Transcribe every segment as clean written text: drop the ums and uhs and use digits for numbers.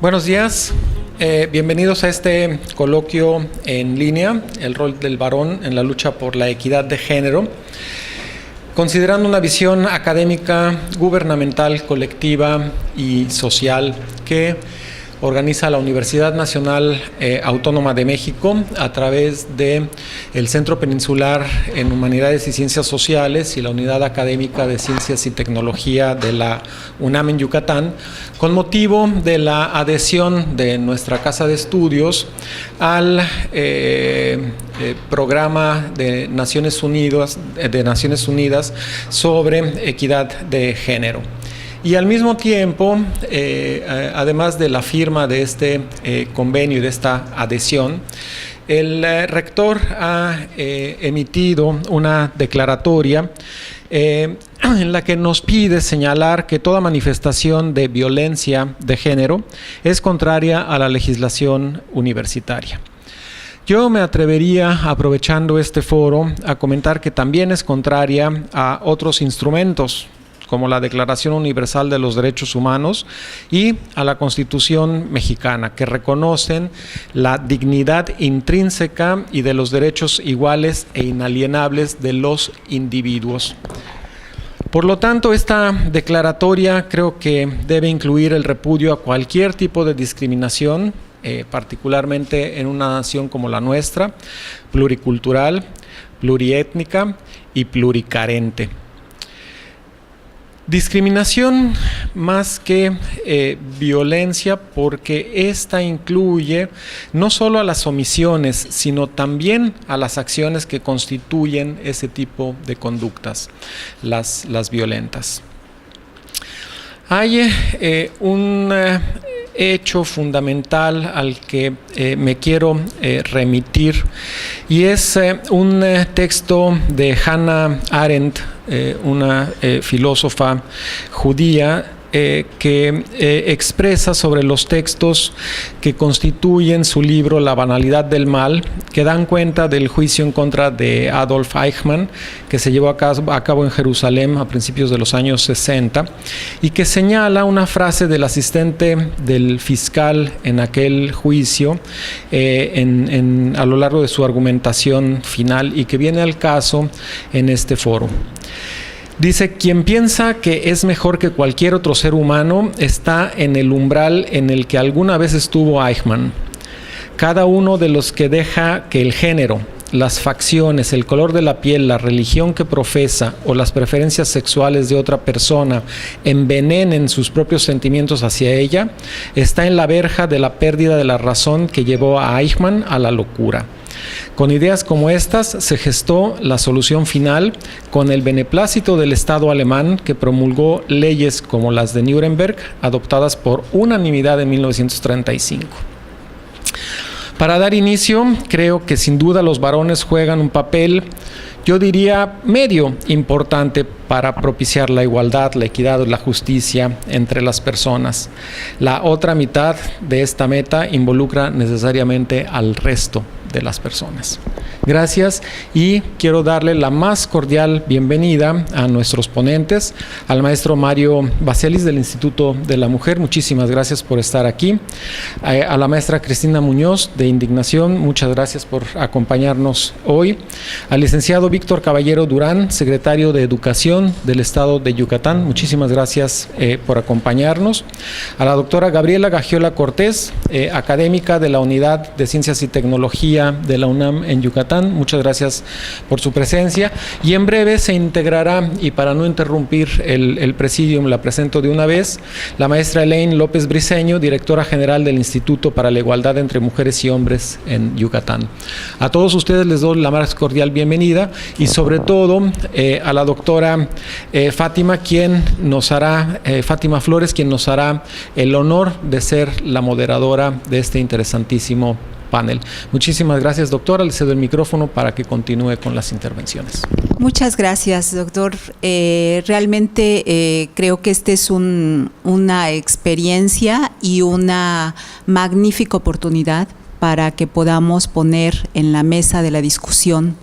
Buenos días, bienvenidos a este coloquio en línea, el rol del varón en la lucha por la equidad de género, considerando una visión académica, gubernamental, colectiva y social que organiza la Universidad Nacional Autónoma de México a través del Centro Peninsular en Humanidades y Ciencias Sociales y la Unidad Académica de Ciencias y Tecnología de la UNAM en Yucatán, con motivo de la adhesión de nuestra Casa de Estudios al programa de Naciones Unidas sobre equidad de género. Y al mismo tiempo, además de la firma de este convenio y de esta adhesión, el rector ha emitido una declaratoria en la que nos pide señalar que toda manifestación de violencia de género es contraria a la legislación universitaria. Yo me atrevería, aprovechando este foro, a comentar que también es contraria a otros instrumentos, como la Declaración Universal de los Derechos Humanos y a la Constitución mexicana, que reconocen la dignidad intrínseca y de los derechos iguales e inalienables de los individuos. Por lo tanto, esta declaratoria creo que debe incluir el repudio a cualquier tipo de discriminación, particularmente en una nación como la nuestra, pluricultural, pluriétnica y pluricarente. Discriminación más que violencia, porque esta incluye no solo a las omisiones, sino también a las acciones que constituyen ese tipo de conductas, las violentas. Hay un hecho fundamental al que me quiero remitir, y es un texto de Hannah Arendt, una filósofa judía, que expresa sobre los textos que constituyen su libro La banalidad del mal, que dan cuenta del juicio en contra de Adolf Eichmann, que se llevó a cabo en Jerusalén a principios de los años 60, y que señala una frase del asistente del fiscal en aquel juicio a lo largo de su argumentación final, y que viene al caso en este foro. Dice: quien piensa que es mejor que cualquier otro ser humano está en el umbral en el que alguna vez estuvo Eichmann. Cada uno de los que deja que el género, las facciones, el color de la piel, la religión que profesa o las preferencias sexuales de otra persona envenenen sus propios sentimientos hacia ella, está en la verja de la pérdida de la razón que llevó a Eichmann a la locura. Con ideas como estas se gestó la solución final, con el beneplácito del Estado alemán, que promulgó leyes como las de Nuremberg, adoptadas por unanimidad en 1935. Para dar inicio, creo que sin duda los varones juegan un papel, yo diría, medio importante para propiciar la igualdad, la equidad y la justicia entre las personas. La otra mitad de esta meta involucra necesariamente al resto de las personas. Gracias, y quiero darle la más cordial bienvenida a nuestros ponentes, al maestro Mario Baselis del Instituto de la Mujer, muchísimas gracias por estar aquí, a la maestra Cristina Muñoz de Indignación, muchas gracias por acompañarnos hoy, al licenciado Víctor Caballero Durán, secretario de Educación del Estado de Yucatán, muchísimas gracias por acompañarnos, a la doctora Gabriela Gagiola Cortés, académica de la Unidad de Ciencias y Tecnología de la UNAM en Yucatán, muchas gracias por su presencia, y en breve se integrará, y para no interrumpir el presidium la presento de una vez, la maestra Elaine López Briceño, directora general del Instituto para la Igualdad entre Mujeres y Hombres en Yucatán. A todos ustedes les doy la más cordial bienvenida, y sobre todo a la doctora Fátima Flores, quien nos hará el honor de ser la moderadora de este interesantísimo panel. Muchísimas gracias, doctora. Le cedo el micrófono para que continúe con las intervenciones. Muchas gracias, doctor. Realmente creo que esta es una experiencia y una magnífica oportunidad para que podamos poner en la mesa de la discusión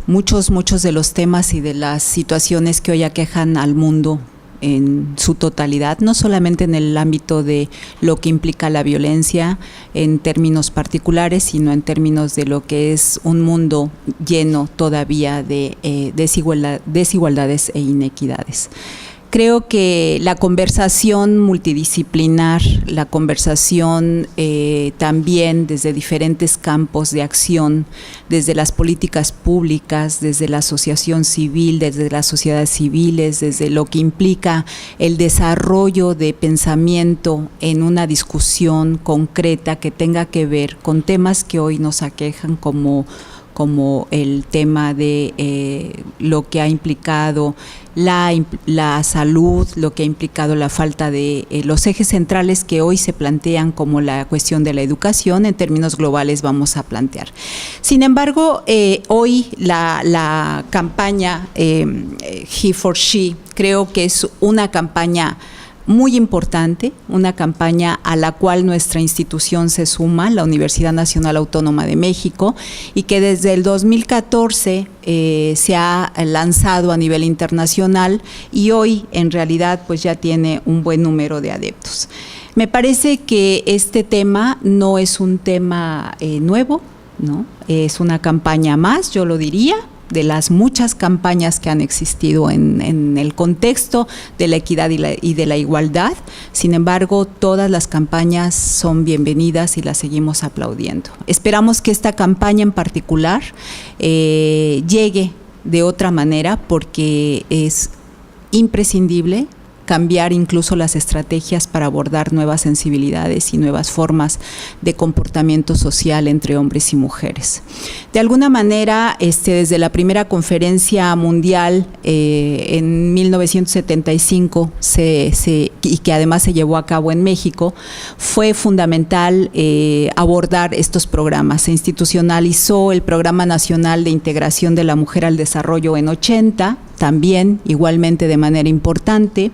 muchos de los temas y de las situaciones que hoy aquejan al mundo en su totalidad, no solamente en el ámbito de lo que implica la violencia en términos particulares, sino en términos de lo que es un mundo lleno todavía de desigualdades e inequidades. Creo que la conversación multidisciplinar, la conversación también desde diferentes campos de acción, desde las políticas públicas, desde la asociación civil, desde las sociedades civiles, desde lo que implica el desarrollo de pensamiento en una discusión concreta que tenga que ver con temas que hoy nos aquejan como el tema de lo que ha implicado la salud, lo que ha implicado la falta de los ejes centrales que hoy se plantean como la cuestión de la educación, en términos globales vamos a plantear. Sin embargo, hoy la campaña He for She creo que es una campaña muy importante, una campaña a la cual nuestra institución se suma, la Universidad Nacional Autónoma de México, y que desde el 2014 se ha lanzado a nivel internacional y hoy en realidad pues ya tiene un buen número de adeptos. Me parece que este tema no es un tema nuevo, ¿no? Es una campaña más, yo lo diría, de las muchas campañas que han existido en el contexto de la equidad y de la igualdad. Sin embargo, todas las campañas son bienvenidas y las seguimos aplaudiendo. Esperamos que esta campaña en particular llegue de otra manera, porque es imprescindible cambiar incluso las estrategias para abordar nuevas sensibilidades y nuevas formas de comportamiento social entre hombres y mujeres. De alguna manera, desde la primera conferencia mundial en 1975, y que además se llevó a cabo en México, fue fundamental abordar estos programas. Se institucionalizó el Programa Nacional de Integración de la Mujer al Desarrollo en 80, también igualmente de manera importante.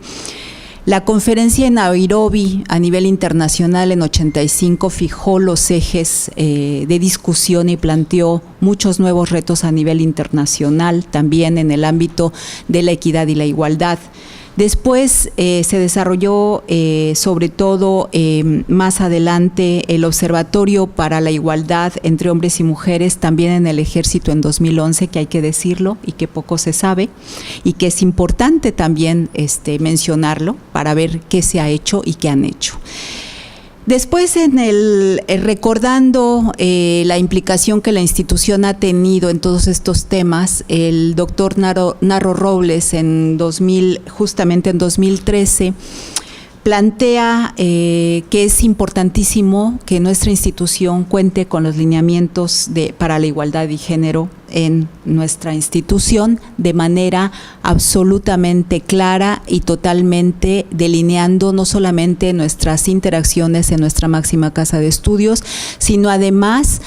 La conferencia en Nairobi a nivel internacional en 85 fijó los ejes de discusión y planteó muchos nuevos retos a nivel internacional, también en el ámbito de la equidad y la igualdad. Después se desarrolló sobre todo más adelante el Observatorio para la Igualdad entre Hombres y Mujeres, también en el Ejército en 2011, que hay que decirlo y que poco se sabe y que es importante también mencionarlo para ver qué se ha hecho y qué han hecho. Después, recordando la implicación que la institución ha tenido en todos estos temas, el doctor Narro Robles justamente en 2013 plantea que es importantísimo que nuestra institución cuente con los lineamientos para la igualdad de género en nuestra institución de manera absolutamente clara y totalmente delineando no solamente nuestras interacciones en nuestra máxima casa de estudios, sino además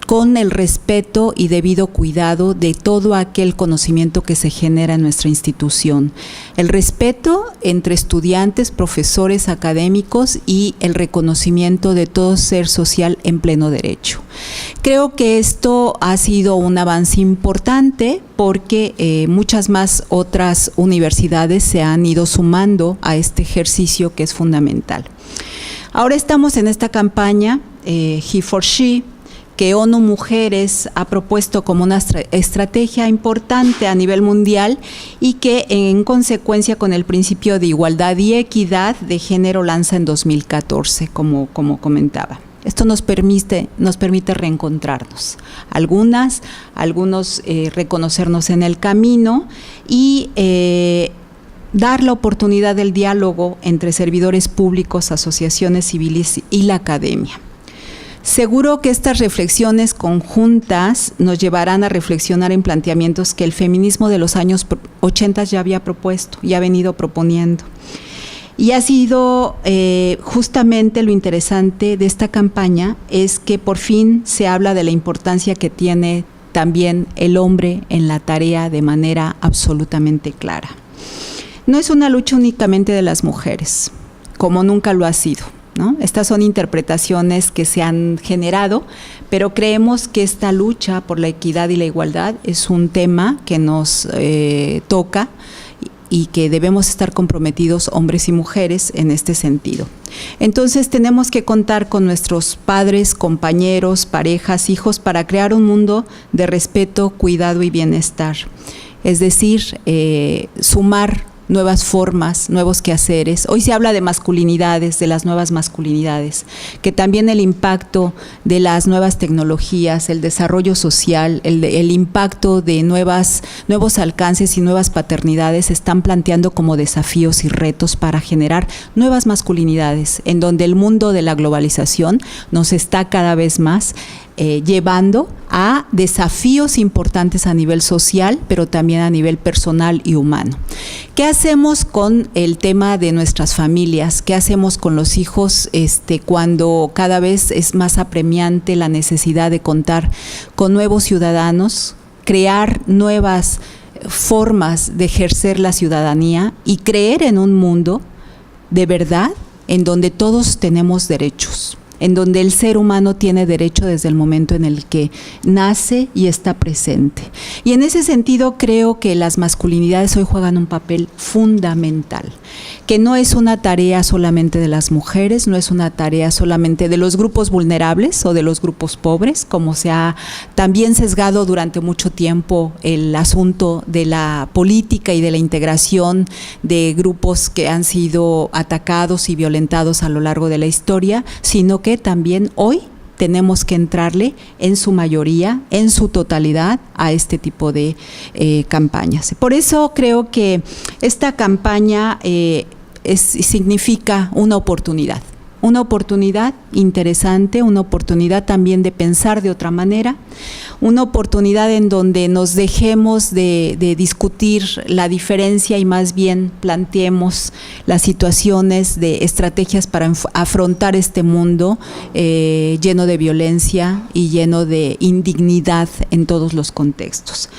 con el respeto y debido cuidado de todo aquel conocimiento que se genera en nuestra institución. El respeto entre estudiantes, profesores, académicos y el reconocimiento de todo ser social en pleno derecho. Creo que esto ha sido un avance importante porque muchas más otras universidades se han ido sumando a este ejercicio que es fundamental. Ahora estamos en esta campaña He for She, que ONU Mujeres ha propuesto como una estrategia importante a nivel mundial y que en consecuencia con el principio de igualdad y equidad de género lanza en 2014, como comentaba. Esto nos permite reencontrarnos, algunos reconocernos en el camino y dar la oportunidad del diálogo entre servidores públicos, asociaciones civiles y la academia. Seguro que estas reflexiones conjuntas nos llevarán a reflexionar en planteamientos que el feminismo de los años 80 ya había propuesto y ha venido proponiendo. Y ha sido justamente lo interesante de esta campaña es que por fin se habla de la importancia que tiene también el hombre en la tarea de manera absolutamente clara. No es una lucha únicamente de las mujeres, como nunca lo ha sido, ¿no? Estas son interpretaciones que se han generado, pero creemos que esta lucha por la equidad y la igualdad es un tema que nos toca y que debemos estar comprometidos hombres y mujeres en este sentido. Entonces tenemos que contar con nuestros padres, compañeros, parejas, hijos para crear un mundo de respeto, cuidado y bienestar. Es decir, sumar nuevas formas, nuevos quehaceres. Hoy se habla de masculinidades, de las nuevas masculinidades, que también el impacto de las nuevas tecnologías, el desarrollo social, el impacto de nuevos alcances y nuevas paternidades se están planteando como desafíos y retos para generar nuevas masculinidades, en donde el mundo de la globalización nos está cada vez más llevando a desafíos importantes a nivel social, pero también a nivel personal y humano. ¿Qué hacemos con el tema de nuestras familias? ¿Qué hacemos con los hijos cuando cada vez es más apremiante la necesidad de contar con nuevos ciudadanos, crear nuevas formas de ejercer la ciudadanía y creer en un mundo de verdad en donde todos tenemos derechos? En donde el ser humano tiene derecho desde el momento en el que nace y está presente. Y en ese sentido creo que las masculinidades hoy juegan un papel fundamental, que no es una tarea solamente de las mujeres, no es una tarea solamente de los grupos vulnerables o de los grupos pobres, como se ha también sesgado durante mucho tiempo el asunto de la política y de la integración de grupos que han sido atacados y violentados a lo largo de la historia, sino que también hoy tenemos que entrarle en su mayoría, en su totalidad, a este tipo de campañas. Por eso creo que esta campaña significa una oportunidad interesante, una oportunidad también de pensar de otra manera, una oportunidad en donde nos dejemos de discutir la diferencia y más bien planteemos las situaciones de estrategias para afrontar este mundo lleno de violencia y lleno de indignidad en todos los contextos.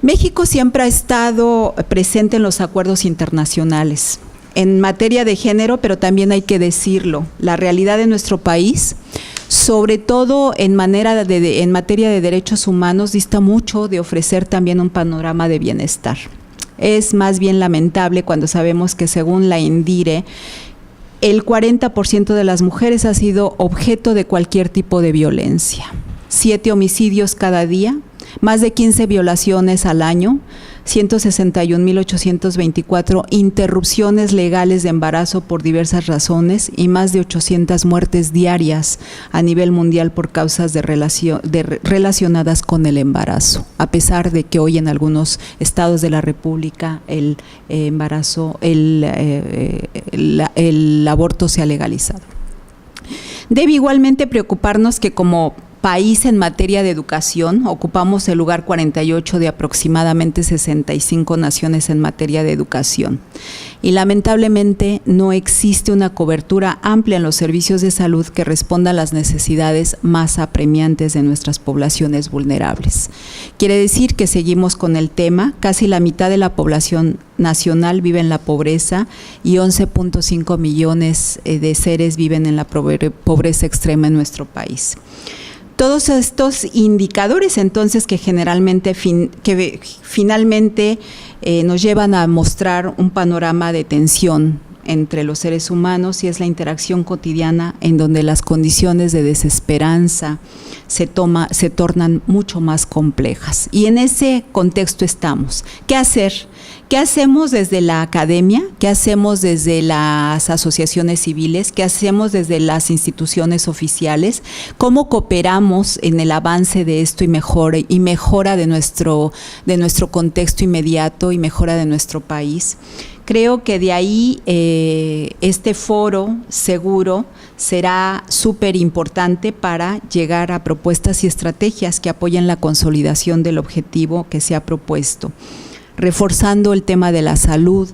México siempre ha estado presente en los acuerdos internacionales en materia de género, pero también hay que decirlo, la realidad de nuestro país, sobre todo en materia de derechos humanos, dista mucho de ofrecer también un panorama de bienestar. Es más bien lamentable cuando sabemos que según la INDIRE, el 40% de las mujeres ha sido objeto de cualquier tipo de violencia. 7 homicidios cada día, más de 15 violaciones al año, 161.824 interrupciones legales de embarazo por diversas razones y más de 800 muertes diarias a nivel mundial por causas relacionadas con el embarazo, a pesar de que hoy en algunos estados de la República el aborto se ha legalizado. Debe igualmente preocuparnos que como país en materia de educación, ocupamos el lugar 48 de aproximadamente 65 naciones en materia de educación. Y lamentablemente no existe una cobertura amplia en los servicios de salud que responda a las necesidades más apremiantes de nuestras poblaciones vulnerables. Quiere decir que seguimos con el tema, casi la mitad de la población nacional vive en la pobreza y 11.5 millones de seres viven en la pobreza extrema en nuestro país. Todos estos indicadores entonces que generalmente finalmente nos llevan a mostrar un panorama de tensión entre los seres humanos y es la interacción cotidiana en donde las condiciones de desesperanza se tornan mucho más complejas. Y en ese contexto estamos. ¿Qué hacer? ¿Qué hacemos desde la academia? ¿Qué hacemos desde las asociaciones civiles? ¿Qué hacemos desde las instituciones oficiales? ¿Cómo cooperamos en el avance de esto y mejora de nuestro contexto inmediato y mejora de nuestro país? Creo que de ahí este foro seguro será súper importante para llegar a propuestas y estrategias que apoyen la consolidación del objetivo que se ha propuesto, reforzando el tema de la salud,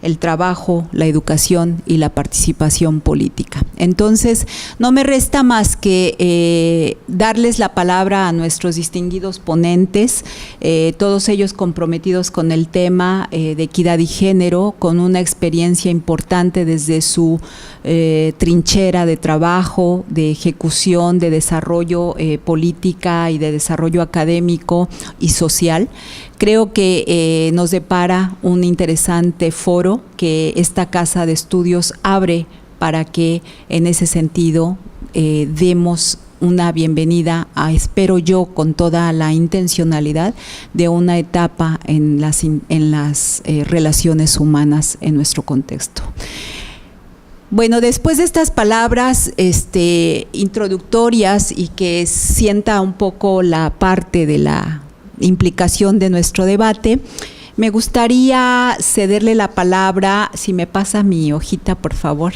el trabajo, la educación y la participación política. Entonces, no me resta más que darles la palabra a nuestros distinguidos ponentes, todos ellos comprometidos con el tema de equidad y género, con una experiencia importante desde su trinchera de trabajo, de ejecución, de desarrollo política y de desarrollo académico y social. Creo que nos depara un interesante foro que esta Casa de Estudios abre para que en ese sentido demos una bienvenida a, espero yo, con toda la intencionalidad de una etapa en las relaciones humanas en nuestro contexto. Bueno, después de estas palabras introductorias y que sienta un poco la parte de la implicación de nuestro debate, me gustaría cederle la palabra, si me pasa mi hojita, por favor.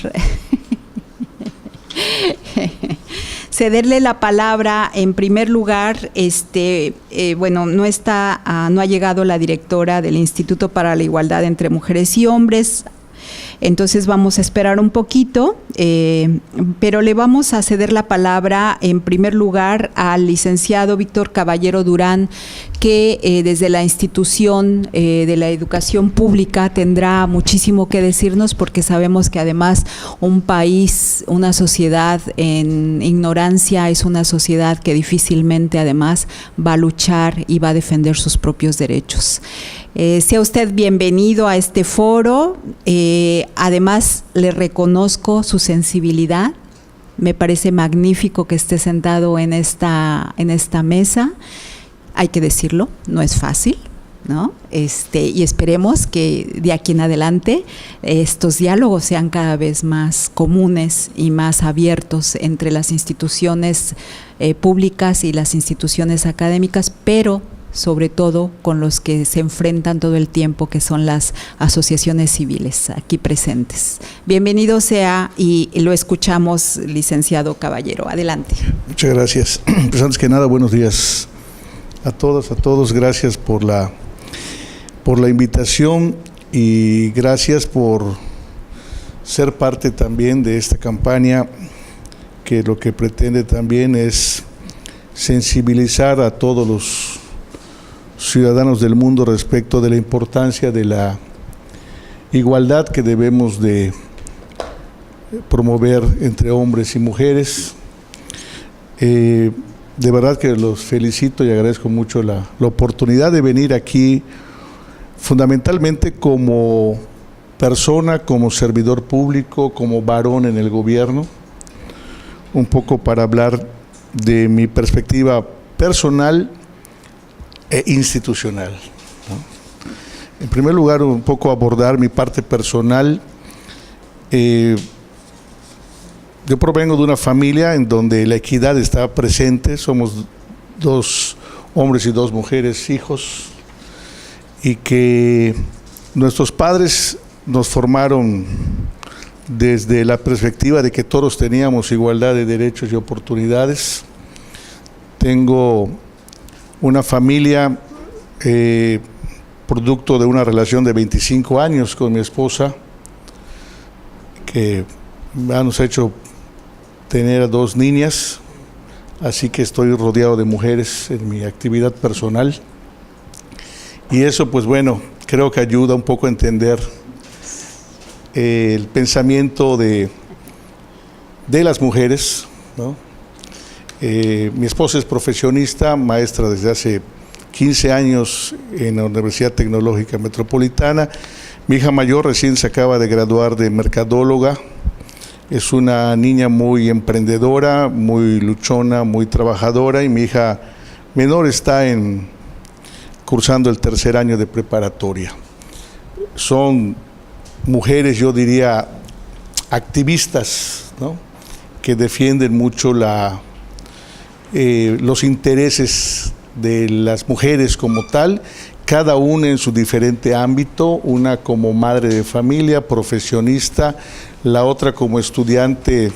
Cederle la palabra, en primer lugar, bueno, no ha llegado la directora del Instituto para la Igualdad entre Mujeres y Hombres. Entonces vamos a esperar un poquito, pero le vamos a ceder la palabra en primer lugar al licenciado Víctor Caballero Durán, que desde la institución de la educación pública tendrá muchísimo que decirnos, porque sabemos que además un país, una sociedad en ignorancia es una sociedad que difícilmente además va a luchar y va a defender sus propios derechos. Sea usted bienvenido a este foro, además le reconozco su sensibilidad, me parece magnífico que esté sentado en esta mesa, hay que decirlo, no es fácil, ¿no? Y esperemos que de aquí en adelante estos diálogos sean cada vez más comunes y más abiertos entre las instituciones públicas y las instituciones académicas, pero sobre todo con los que se enfrentan todo el tiempo, que son las asociaciones civiles aquí presentes. Bienvenido sea y lo escuchamos, licenciado Caballero. Adelante. Muchas gracias. Pues antes que nada, buenos días a todas, a todos. Gracias por la invitación y gracias por ser parte también de esta campaña, que lo que pretende también es sensibilizar a todos los ciudadanos del mundo respecto de la importancia de la igualdad que debemos de promover entre hombres y mujeres. De verdad que los felicito y agradezco mucho la oportunidad de venir aquí, fundamentalmente como persona, como servidor público, como varón en el gobierno, un poco para hablar de mi perspectiva personal e institucional, ¿no? En primer lugar, un poco abordar mi parte personal. Yo provengo de una familia en donde la equidad está presente, somos 2 hombres y 2 mujeres hijos, y que nuestros padres nos formaron desde la perspectiva de que todos teníamos igualdad de derechos y oportunidades. Tengo una familia producto de una relación de 25 años con mi esposa, que nos ha hecho tener a 2 niñas, así que estoy rodeado de mujeres en mi actividad personal. Y eso, pues bueno, creo que ayuda un poco a entender el pensamiento de las mujeres, ¿no? Mi esposa es profesionista, maestra desde hace 15 años en la Universidad Tecnológica Metropolitana. Mi hija mayor recién se acaba de graduar de mercadóloga. Es una niña muy emprendedora, muy luchona, muy trabajadora, y mi hija menor está cursando el 3er año de preparatoria. Son mujeres, yo diría, activistas, ¿no?, que defienden mucho los intereses de las mujeres como tal, cada una en su diferente ámbito, una como madre de familia, profesionista, la otra como estudiante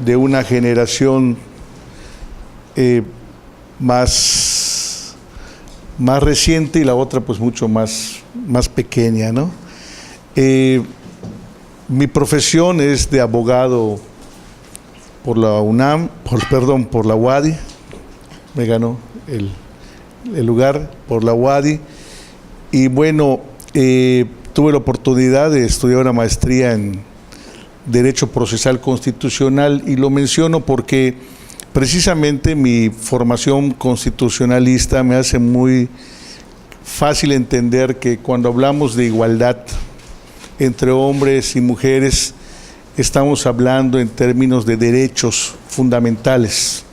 de una generación más reciente, y la otra pues mucho más pequeña, ¿no? Mi profesión es de abogado por la UNAM, por la UADY, me ganó el lugar por la UADY, y bueno, tuve la oportunidad de estudiar una maestría en Derecho Procesal Constitucional, y lo menciono porque precisamente mi formación constitucionalista me hace muy fácil entender que cuando hablamos de igualdad entre hombres y mujeres, estamos hablando en términos de derechos fundamentales,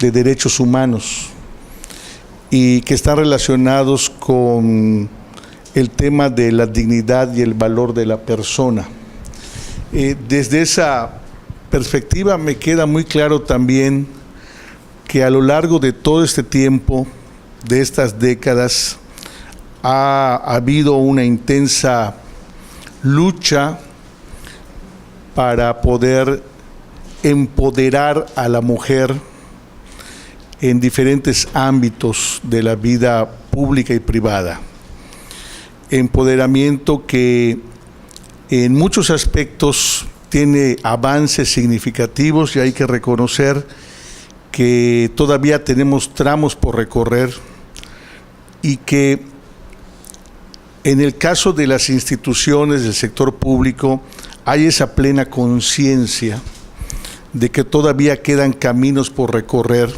de derechos humanos, y que están relacionados con el tema de la dignidad y el valor de la persona. Desde esa perspectiva me queda muy claro también que a lo largo de todo este tiempo, de estas décadas, ha habido una intensa lucha para poder empoderar a la mujer en diferentes ámbitos de la vida pública y privada. Empoderamiento que en muchos aspectos tiene avances significativos, y hay que reconocer que todavía tenemos tramos por recorrer, y que en el caso de las instituciones del sector público hay esa plena conciencia de que todavía quedan caminos por recorrer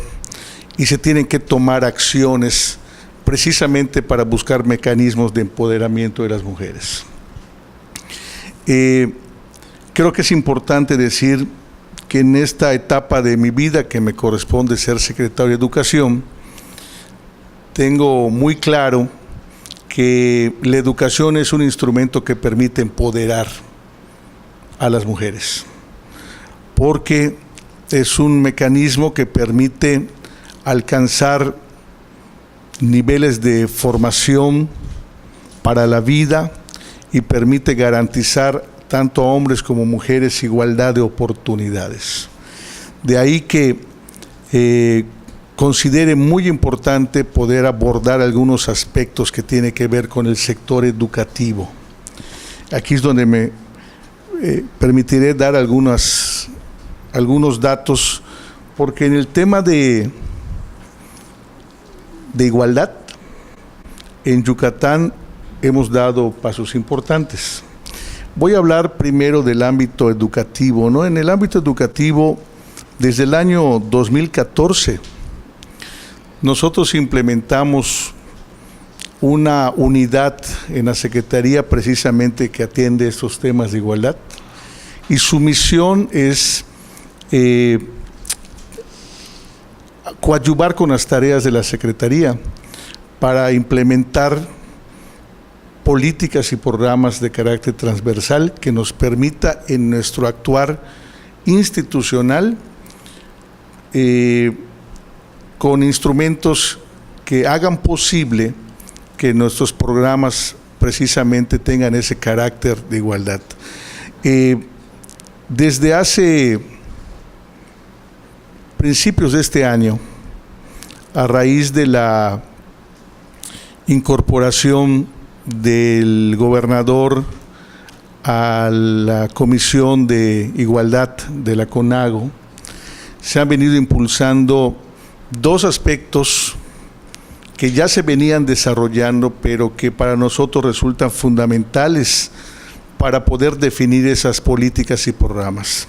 y se tienen que tomar acciones precisamente para buscar mecanismos de empoderamiento de las mujeres. Creo que es importante decir que en esta etapa de mi vida que me corresponde ser secretario de Educación, tengo muy claro que la educación es un instrumento que permite empoderar a las mujeres, porque es un mecanismo que permite alcanzar niveles de formación para la vida y permite garantizar tanto a hombres como mujeres igualdad de oportunidades. De ahí que considere muy importante poder abordar algunos aspectos que tienen que ver con el sector educativo. Aquí es donde me permitiré dar algunos datos, porque en el tema de igualdad, en Yucatán hemos dado pasos importantes. Voy a hablar primero del ámbito educativo, ¿no? En el ámbito educativo, desde el año 2014, nosotros implementamos una unidad en la Secretaría precisamente que atiende estos temas de igualdad, y su misión es coadyuvar con las tareas de la Secretaría para implementar políticas y programas de carácter transversal que nos permita en nuestro actuar institucional con instrumentos que hagan posible que nuestros programas precisamente tengan ese carácter de igualdad. Desde hace principios de este año, a raíz de la incorporación del gobernador a la Comisión de Igualdad de la CONAGO, se han venido impulsando dos aspectos que ya se venían desarrollando, pero que para nosotros resultan fundamentales para poder definir esas políticas y programas.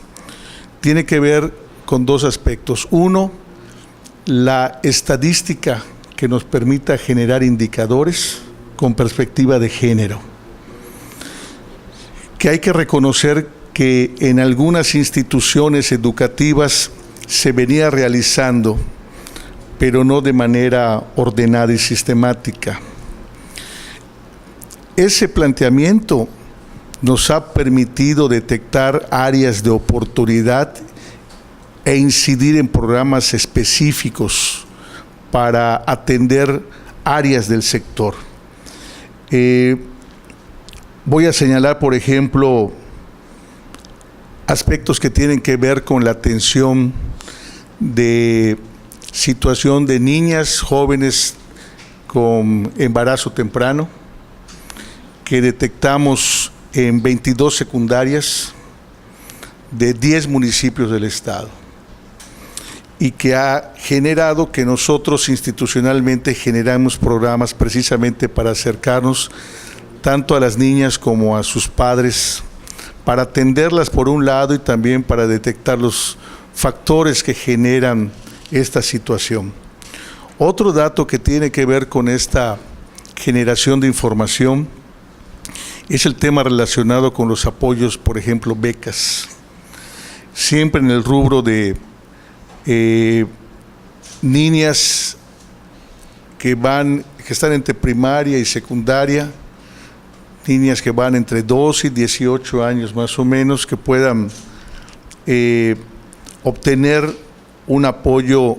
Tiene que ver con dos aspectos. Uno, la estadística que nos permita generar indicadores con perspectiva de género. Que hay que reconocer que en algunas instituciones educativas se venía realizando, pero no de manera ordenada y sistemática. Ese planteamiento nos ha permitido detectar áreas de oportunidad e incidir en programas específicos para atender áreas del sector. Voy a señalar, por ejemplo, aspectos que tienen que ver con la atención de situación de niñas, jóvenes con embarazo temprano, que detectamos en 22 secundarias de 10 municipios del estado, y que ha generado que nosotros institucionalmente generamos programas precisamente para acercarnos tanto a las niñas como a sus padres, para atenderlas por un lado y también para detectar los factores que generan esta situación. Otro dato que tiene que ver con esta generación de información es el tema relacionado con los apoyos, por ejemplo, becas. Siempre en el rubro de niñas que están entre primaria y secundaria, niñas que van entre 12 y 18 años más o menos, que puedan obtener un apoyo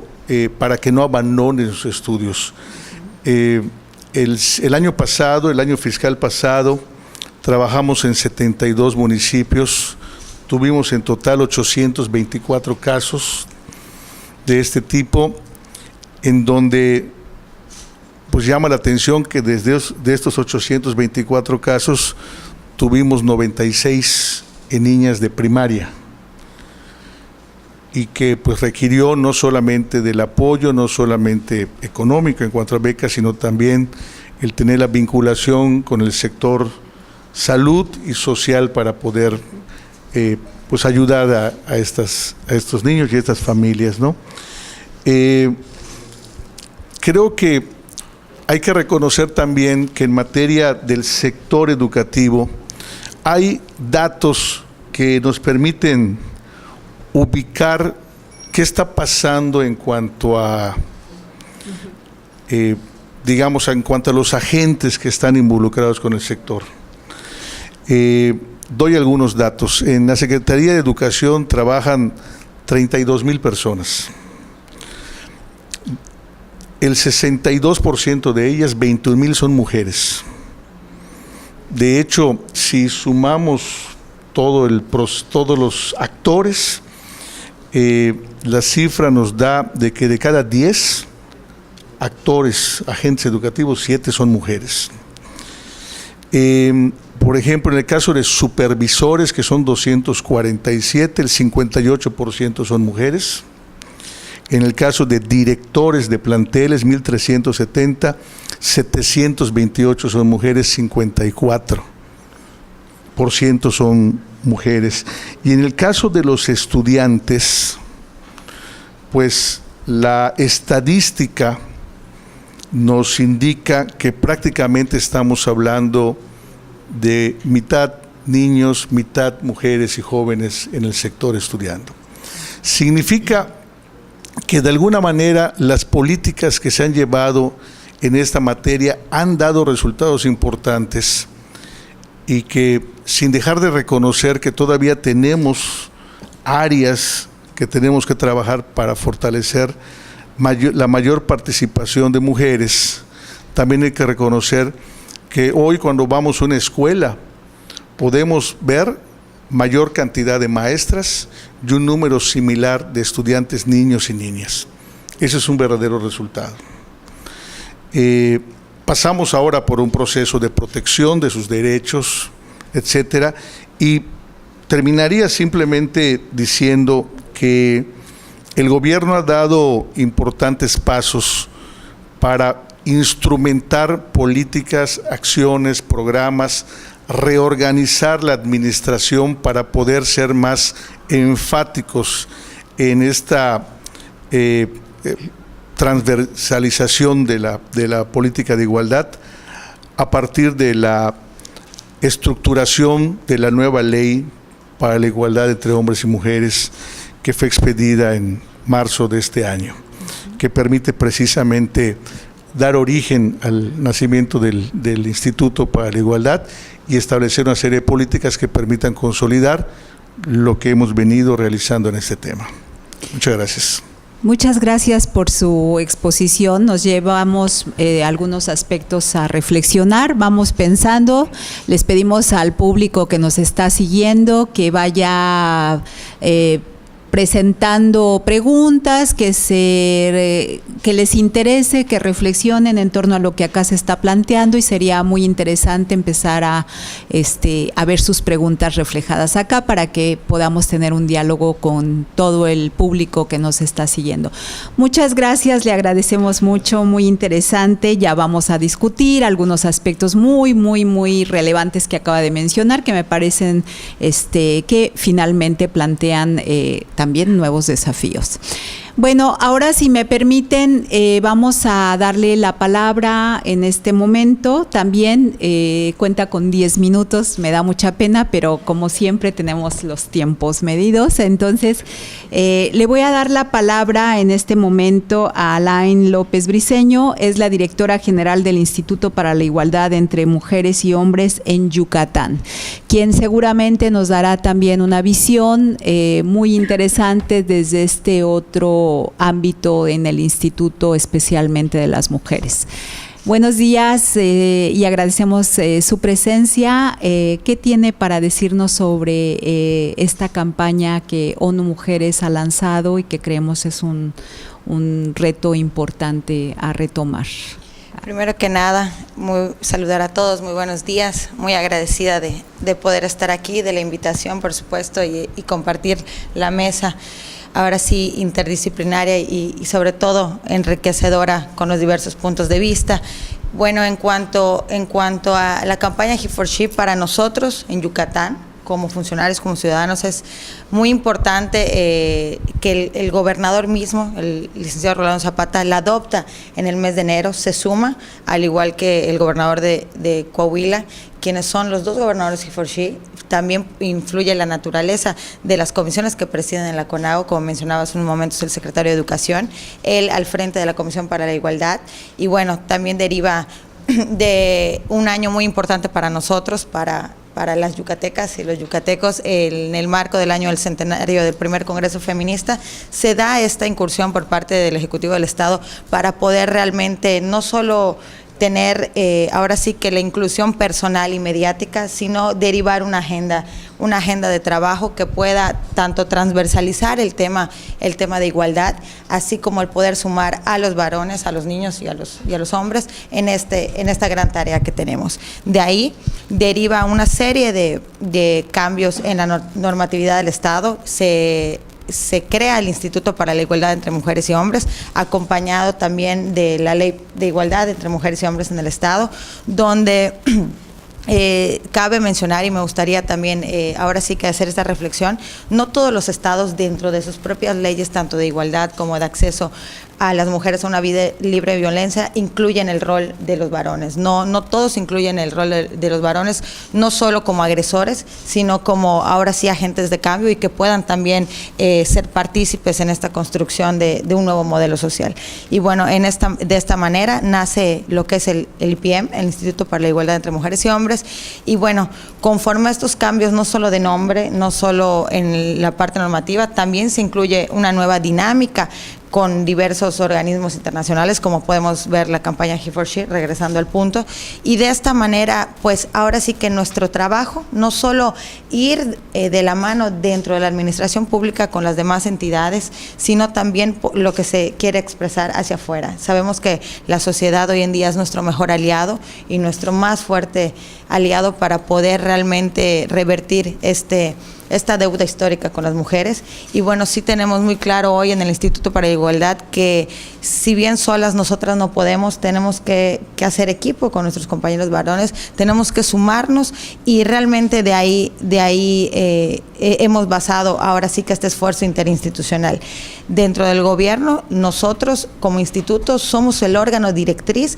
para que no abandonen sus estudios. El año pasado, el año fiscal pasado, trabajamos en 72 municipios, tuvimos en total 824 casos de este tipo, en donde pues llama la atención que de estos 824 casos tuvimos 96 en niñas de primaria, y que pues requirió no solamente del apoyo, no solamente económico en cuanto a becas, sino también el tener la vinculación con el sector salud y social para poder pues ayudar a estos niños y a estas familias, ¿no? Creo que hay que reconocer también que en materia del sector educativo hay datos que nos permiten ubicar qué está pasando en cuanto a, digamos, en cuanto a los agentes que están involucrados con el sector. Doy algunos datos. En la Secretaría de Educación trabajan 32,000 personas. El 62% de ellas, 21,000, son mujeres. De hecho, si sumamos todos los actores, la cifra nos da de que de cada 10 actores, agentes educativos, 7 son mujeres. Por ejemplo, en el caso de supervisores, que son 247, el 58% son mujeres. En el caso de directores de planteles, 1,370, 728 son mujeres, 54% son mujeres. Y en el caso de los estudiantes, pues la estadística nos indica que prácticamente estamos hablando de mitad niños, mitad mujeres y jóvenes en el sector estudiando. Significa que de alguna manera las políticas que se han llevado en esta materia han dado resultados importantes, y que sin dejar de reconocer que todavía tenemos áreas que tenemos que trabajar para fortalecer la mayor participación de mujeres, también hay que reconocer que hoy cuando vamos a una escuela podemos ver mayor cantidad de maestras y un número similar de estudiantes, niños y niñas. Ese es un verdadero resultado. Pasamos ahora por un proceso de protección de sus derechos, etcétera, y terminaría simplemente diciendo que el gobierno ha dado importantes pasos para instrumentar políticas, acciones, programas, reorganizar la administración para poder ser más enfáticos en esta transversalización de la política de igualdad, a partir de la estructuración de la nueva ley para la igualdad entre hombres y mujeres, que fue expedida en marzo de este año, que permite precisamente dar origen al nacimiento del Instituto para la Igualdad y establecer una serie de políticas que permitan consolidar lo que hemos venido realizando en este tema. Muchas gracias. Muchas gracias por su exposición. Nos llevamos algunos aspectos a reflexionar. Vamos pensando. Les pedimos al público que nos está siguiendo que vaya presentando preguntas que les interese, que reflexionen en torno a lo que acá se está planteando, y sería muy interesante empezar a ver sus preguntas reflejadas acá para que podamos tener un diálogo con todo el público que nos está siguiendo. Muchas gracias, le agradecemos mucho, muy interesante. Ya vamos a discutir algunos aspectos muy, muy, muy relevantes que acaba de mencionar, que me parecen que finalmente plantean también nuevos desafíos. Bueno, ahora si me permiten, vamos a darle la palabra en este momento. También cuenta con 10 minutos, me da mucha pena, pero como siempre tenemos los tiempos medidos. Entonces, le voy a dar la palabra en este momento a Alain López Briceño, es la directora general del Instituto para la Igualdad entre Mujeres y Hombres en Yucatán, quien seguramente nos dará también una visión muy interesante desde este otro ámbito en el Instituto, especialmente de las mujeres. Buenos días y agradecemos su presencia. ¿Qué tiene para decirnos sobre esta campaña que ONU Mujeres ha lanzado y que creemos es un reto importante a retomar? Primero que nada, saludar a todos, muy buenos días, muy agradecida de poder estar aquí, de la invitación, por supuesto, y compartir la mesa, ahora sí interdisciplinaria y sobre todo enriquecedora con los diversos puntos de vista. Bueno, en cuanto a la campaña He4She, para nosotros en Yucatán, como funcionarios, como ciudadanos, es muy importante que el gobernador mismo, el licenciado Rolando Zapata, la adopta en el mes de enero, se suma, al igual que el gobernador de Coahuila, quienes son los dos gobernadores He4She. También influye la naturaleza de las comisiones que presiden en la CONAGO, como mencionaba hace unos momentos el secretario de Educación, él al frente de la Comisión para la Igualdad, y bueno, también deriva de un año muy importante para nosotros, para las yucatecas y los yucatecos. En el marco del año del centenario del primer Congreso Feminista, se da esta incursión por parte del Ejecutivo del Estado para poder realmente no solo tener ahora sí que la inclusión personal y mediática, sino derivar una agenda de trabajo que pueda tanto transversalizar el tema de igualdad, así como el poder sumar a los varones, a los niños y a los hombres en esta gran tarea que tenemos. De ahí deriva una serie de cambios en la normatividad del Estado. Se crea el Instituto para la Igualdad entre Mujeres y Hombres, acompañado también de la Ley de Igualdad entre Mujeres y Hombres en el Estado, donde cabe mencionar, y me gustaría también ahora sí que hacer esta reflexión, no todos los estados dentro de sus propias leyes, tanto de igualdad como de acceso a las mujeres a una vida libre de violencia, incluyen el rol de los varones. No todos incluyen el rol de los varones, no solo como agresores, sino como ahora sí agentes de cambio, y que puedan también ser partícipes en esta construcción de un nuevo modelo social. Y bueno, de esta manera nace lo que es el IPM, el Instituto para la Igualdad entre Mujeres y Hombres, y bueno, conforme a estos cambios, no solo de nombre, no solo en la parte normativa, también se incluye una nueva dinámica con diversos organismos internacionales, como podemos ver la campaña He4She, regresando al punto, y de esta manera, pues ahora sí que nuestro trabajo, no solo ir de la mano dentro de la administración pública con las demás entidades, sino también lo que se quiere expresar hacia afuera. Sabemos que la sociedad hoy en día es nuestro mejor aliado y nuestro más fuerte aliado para poder realmente revertir esta deuda histórica con las mujeres. Y bueno, sí tenemos muy claro hoy en el Instituto para la Igualdad que si bien solas nosotras no podemos, tenemos que hacer equipo con nuestros compañeros varones, tenemos que sumarnos, y realmente de ahí hemos basado ahora sí que este esfuerzo interinstitucional. Dentro del gobierno, nosotros como instituto somos el órgano directriz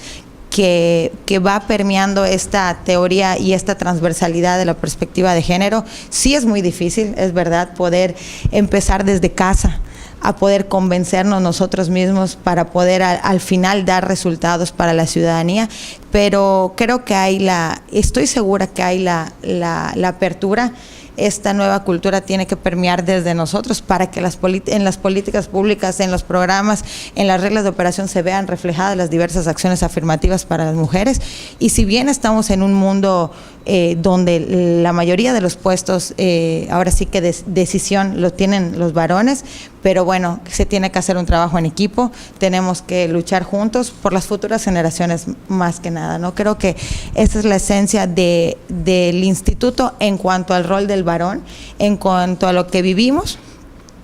que va permeando esta teoría y esta transversalidad de la perspectiva de género. Sí es muy difícil, es verdad, poder empezar desde casa a poder convencernos nosotros mismos para poder al final dar resultados para la ciudadanía, pero creo que estoy segura que hay la apertura esta nueva cultura tiene que permear desde nosotros para que en las políticas públicas, en los programas, en las reglas de operación se vean reflejadas las diversas acciones afirmativas para las mujeres. Y si bien estamos en un mundo donde la mayoría de los puestos, ahora sí que decisión lo tienen los varones, pero bueno, se tiene que hacer un trabajo en equipo, tenemos que luchar juntos por las futuras generaciones más que nada, ¿no? Creo que esa es la esencia del instituto en cuanto al rol del varón, en cuanto a lo que vivimos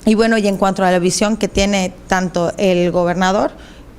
y bueno, y en cuanto a la visión que tiene tanto el gobernador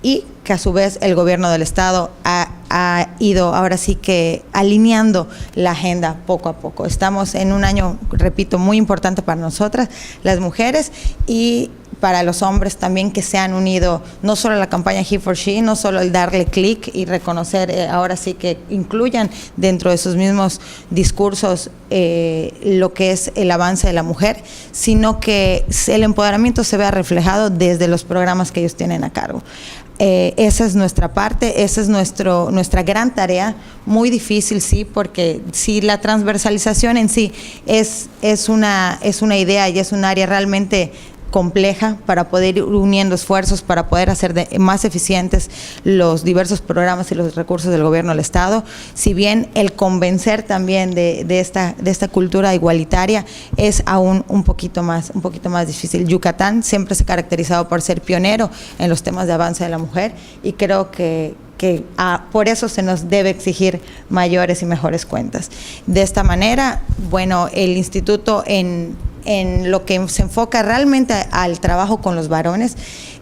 y que a su vez el gobierno del estado ha ido ahora sí que alineando la agenda poco a poco. Estamos en un año, repito, muy importante para nosotras, las mujeres, y para los hombres también, que se han unido no solo a la campaña He for She, no solo el darle clic y reconocer, ahora sí que incluyan dentro de sus mismos discursos lo que es el avance de la mujer, sino que el empoderamiento se vea reflejado desde los programas que ellos tienen a cargo. Esa es nuestra parte, esa es nuestra gran tarea, muy difícil, sí, porque sí, la transversalización en sí es una idea y es un área realmente compleja para poder ir uniendo esfuerzos, para poder hacer más eficientes los diversos programas y los recursos del gobierno del estado. Si bien el convencer también de esta cultura igualitaria es aún un poquito más difícil. Yucatán siempre se ha caracterizado por ser pionero en los temas de avance de la mujer, y creo que por eso se nos debe exigir mayores y mejores cuentas. De esta manera, bueno, el instituto en lo que se enfoca realmente al trabajo con los varones,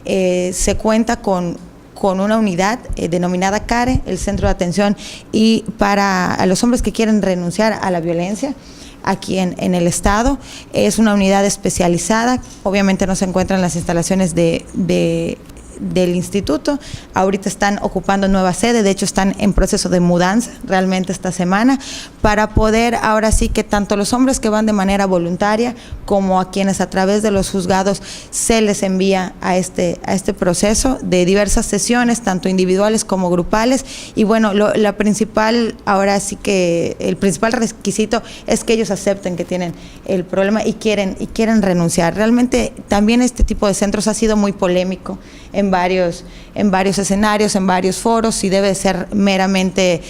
se cuenta con una unidad denominada CARE, el Centro de Atención y para los hombres que quieren renunciar a la violencia aquí en el estado. Es una unidad especializada, obviamente no se encuentra en las instalaciones del instituto. Ahorita están ocupando nueva sede, de hecho están en proceso de mudanza realmente esta semana, para poder ahora sí que tanto los hombres que van de manera voluntaria como a quienes a través de los juzgados se les envía a este proceso de diversas sesiones, tanto individuales como grupales. Y bueno, la principal, ahora sí que el principal requisito es que ellos acepten que tienen el problema y quieren renunciar. Realmente también este tipo de centros ha sido muy polémico en varios escenarios, en varios foros, si debe ser meramente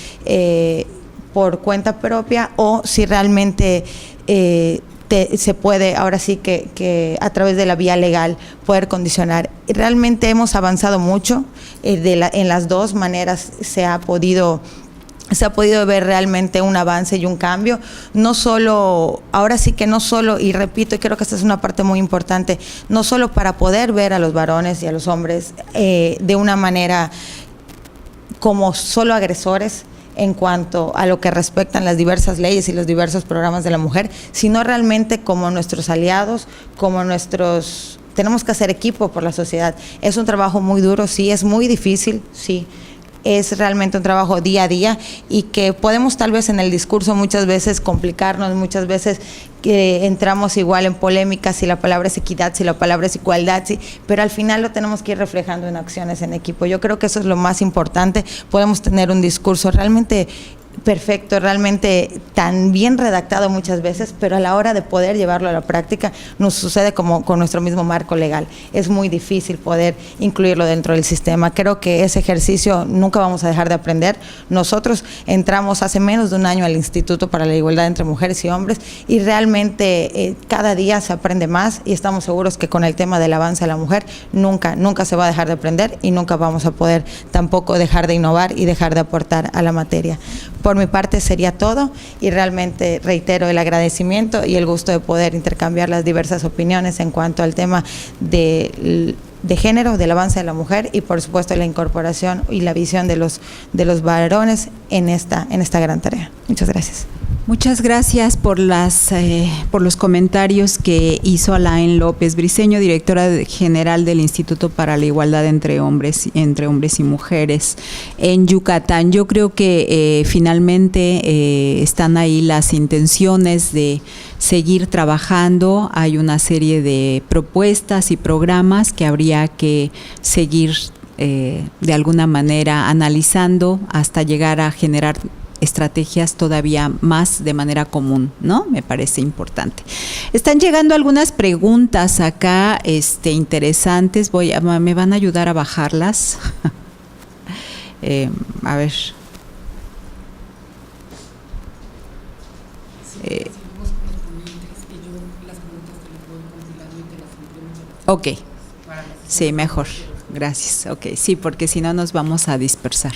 por cuenta propia o si realmente se puede, ahora sí que a través de la vía legal, poder condicionar. Realmente hemos avanzado mucho, en las dos maneras se ha podido ver realmente un avance y un cambio, no solo, ahora sí que no solo, y repito, y creo que esta es una parte muy importante, no solo para poder ver a los varones y a los hombres de una manera como solo agresores en cuanto a lo que respectan las diversas leyes y los diversos programas de la mujer, sino realmente como nuestros aliados, como tenemos que hacer equipo por la sociedad. Es un trabajo muy duro, sí, es muy difícil, sí. Es realmente un trabajo día a día y que podemos tal vez en el discurso muchas veces complicarnos, muchas veces que entramos igual en polémicas si la palabra es equidad, si la palabra es igualdad, sí, pero al final lo tenemos que ir reflejando en acciones en equipo. Yo creo que eso es lo más importante. Podemos tener un discurso realmente perfecto, realmente tan bien redactado muchas veces, pero a la hora de poder llevarlo a la práctica nos sucede como con nuestro mismo marco legal. Es muy difícil poder incluirlo dentro del sistema. Creo que ese ejercicio nunca vamos a dejar de aprender. Nosotros entramos hace menos de un año al Instituto para la Igualdad entre Mujeres y Hombres y realmente cada día se aprende más y estamos seguros que con el tema del avance de la mujer nunca se va a dejar de aprender y nunca vamos a poder tampoco dejar de innovar y dejar de aportar a la materia. Por mi parte sería todo y realmente reitero el agradecimiento y el gusto de poder intercambiar las diversas opiniones en cuanto al tema de género, del avance de la mujer y por supuesto la incorporación y la visión de los varones en esta gran tarea. Muchas gracias. Muchas gracias por los comentarios que hizo Alain López Briceño, directora general del Instituto para la Igualdad entre hombres y mujeres en Yucatán. Yo creo que finalmente están ahí las intenciones de seguir trabajando. Hay una serie de propuestas y programas que habría que seguir de alguna manera analizando hasta llegar a generar estrategias todavía más de manera común, ¿no? Me parece importante. Están llegando algunas preguntas acá, interesantes. Me van a ayudar a bajarlas. A ver. Ok. Sí, mejor. Gracias. Ok, sí, porque si no nos vamos a dispersar.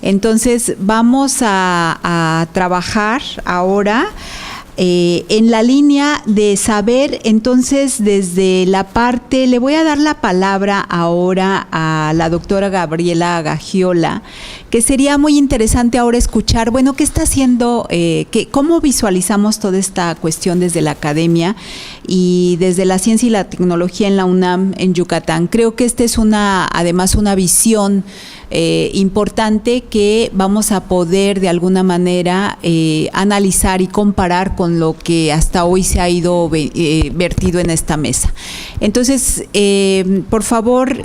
Entonces, vamos a trabajar ahora en la línea de saber, entonces, desde la parte, le voy a dar la palabra ahora a la doctora Gabriela Gagiola, que sería muy interesante ahora escuchar, bueno, ¿qué está haciendo, cómo visualizamos toda esta cuestión desde la academia y desde la ciencia y la tecnología en la UNAM en Yucatán? Creo que esta es además una visión importante que vamos a poder de alguna manera analizar y comparar con lo que hasta hoy se ha ido vertido en esta mesa. Entonces, por favor,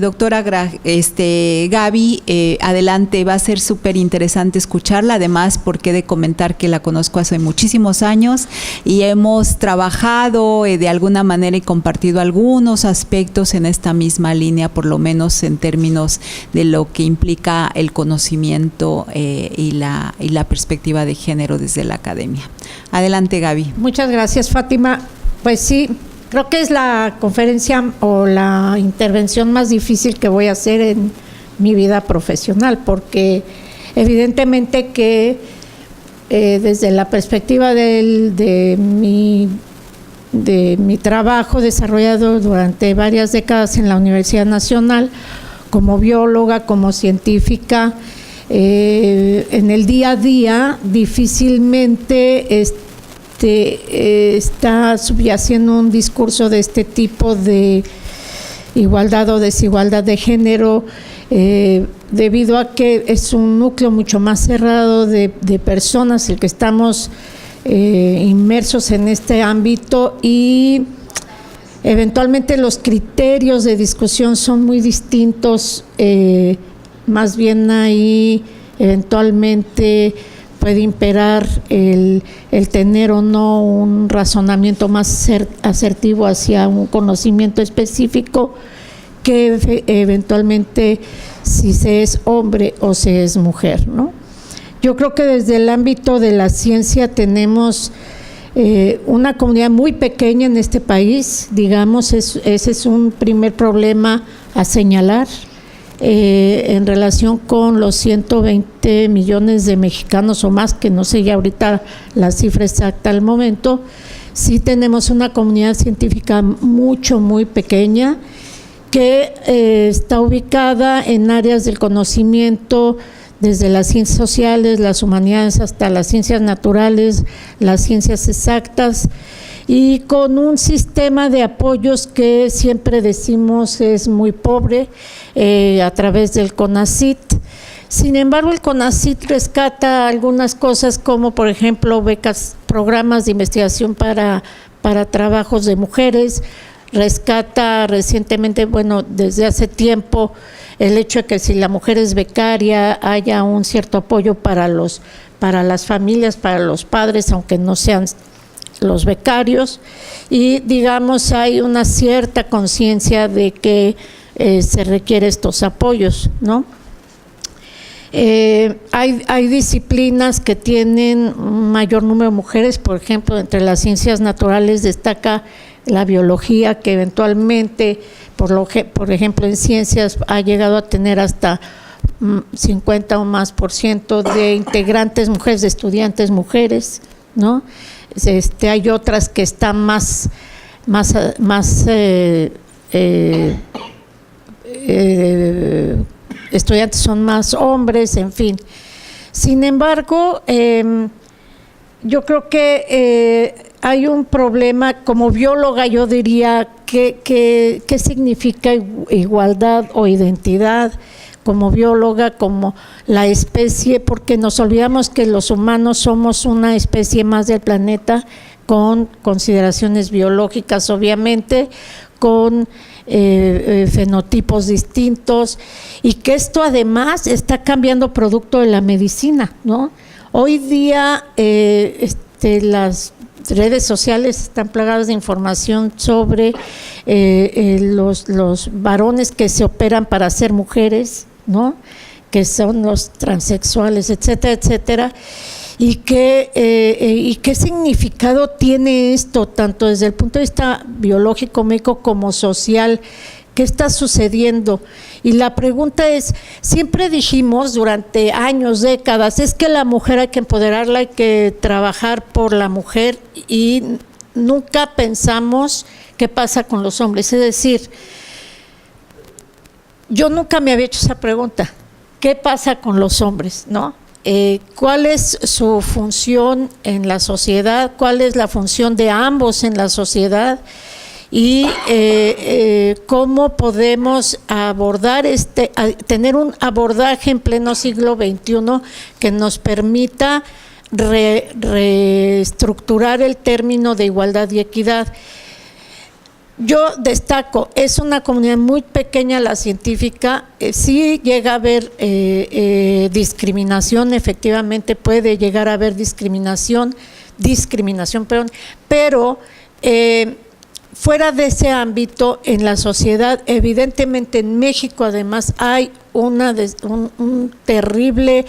doctora Gaby, adelante, va a ser súper interesante escucharla, además porque he de comentar que la conozco hace muchísimos años y hemos trabajado de alguna manera y compartido algunos aspectos en esta misma línea, por lo menos en términos de lo que implica el conocimiento y la perspectiva de género desde la academia. Adelante, Gaby. Muchas gracias, Fátima. Pues sí, creo que es la conferencia o la intervención más difícil que voy a hacer en mi vida profesional, porque evidentemente que desde la perspectiva de mi trabajo desarrollado durante varias décadas en la Universidad Nacional, como bióloga, como científica, en el día a día difícilmente está subyaciendo un discurso de este tipo de igualdad o desigualdad de género, debido a que es un núcleo mucho más cerrado de personas el que estamos inmersos en este ámbito, y eventualmente los criterios de discusión son muy distintos, más bien ahí eventualmente puede imperar el tener o no un razonamiento más asertivo hacia un conocimiento específico que eventualmente si se es hombre o se es mujer, ¿no? Yo creo que desde el ámbito de la ciencia tenemos una comunidad muy pequeña en este país, digamos, ese es un primer problema a señalar en relación con los 120 millones de mexicanos o más, que no sé ya ahorita la cifra exacta al momento. Sí tenemos una comunidad científica muy pequeña que está ubicada en áreas del conocimiento, desde las ciencias sociales, las humanidades, hasta las ciencias naturales, las ciencias exactas, y con un sistema de apoyos que siempre decimos es muy pobre a través del CONACYT. Sin embargo, el CONACYT rescata algunas cosas como, por ejemplo, becas, programas de investigación para trabajos de mujeres. Rescata recientemente, bueno, desde hace tiempo, el hecho de que si la mujer es becaria haya un cierto apoyo para las familias, para los padres, aunque no sean los becarios, y digamos hay una cierta conciencia de que se requiere estos apoyos, ¿no? Hay disciplinas que tienen un mayor número de mujeres, por ejemplo, entre las ciencias naturales destaca la biología, que eventualmente, por ejemplo, en ciencias ha llegado a tener hasta 50 o más % de integrantes mujeres, de estudiantes mujeres, ¿no? Hay otras que están más estudiantes son más hombres, en fin. Sin embargo, yo creo que hay un problema. Como bióloga yo diría ¿qué significa igualdad o identidad? Como bióloga, como la especie, porque nos olvidamos que los humanos somos una especie más del planeta, con consideraciones biológicas obviamente, con fenotipos distintos, y que esto además está cambiando producto de la medicina, ¿no? Hoy día las redes sociales están plagadas de información sobre los varones que se operan para ser mujeres, ¿no? Que son los transexuales, etcétera, etcétera. Y qué significado tiene esto, tanto desde el punto de vista biológico, médico, como social. ¿Qué está sucediendo? Y la pregunta es, siempre dijimos durante años, décadas, es que la mujer hay que empoderarla, hay que trabajar por la mujer, y nunca pensamos qué pasa con los hombres. Es decir, yo nunca me había hecho esa pregunta, ¿qué pasa con los hombres, no? ¿Cuál es su función en la sociedad? ¿Cuál es la función de ambos en la sociedad? Y cómo podemos abordar tener un abordaje en pleno siglo XXI que nos permita reestructurar el término de igualdad y equidad. Yo destaco, es una comunidad muy pequeña la científica, sí llega a haber discriminación, efectivamente puede llegar a haber discriminación, pero fuera de ese ámbito, en la sociedad, evidentemente en México además hay una terrible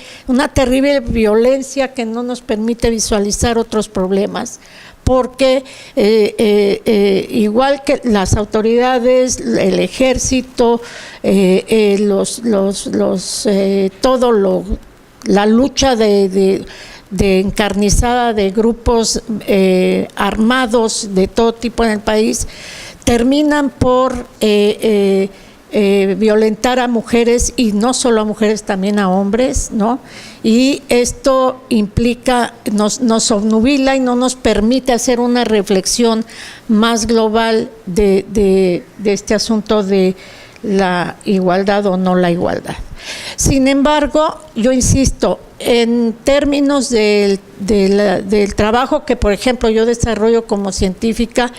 violencia que no nos permite visualizar otros problemas, porque igual que las autoridades, el ejército, la lucha de encarnizada de grupos armados de todo tipo en el país, terminan por violentar a mujeres, y no solo a mujeres, también a hombres, ¿no? Y esto implica, nos obnubila y no nos permite hacer una reflexión más global de este asunto de la igualdad o no la igualdad. Sin embargo, yo insisto, en términos del trabajo que, por ejemplo, yo desarrollo como científica,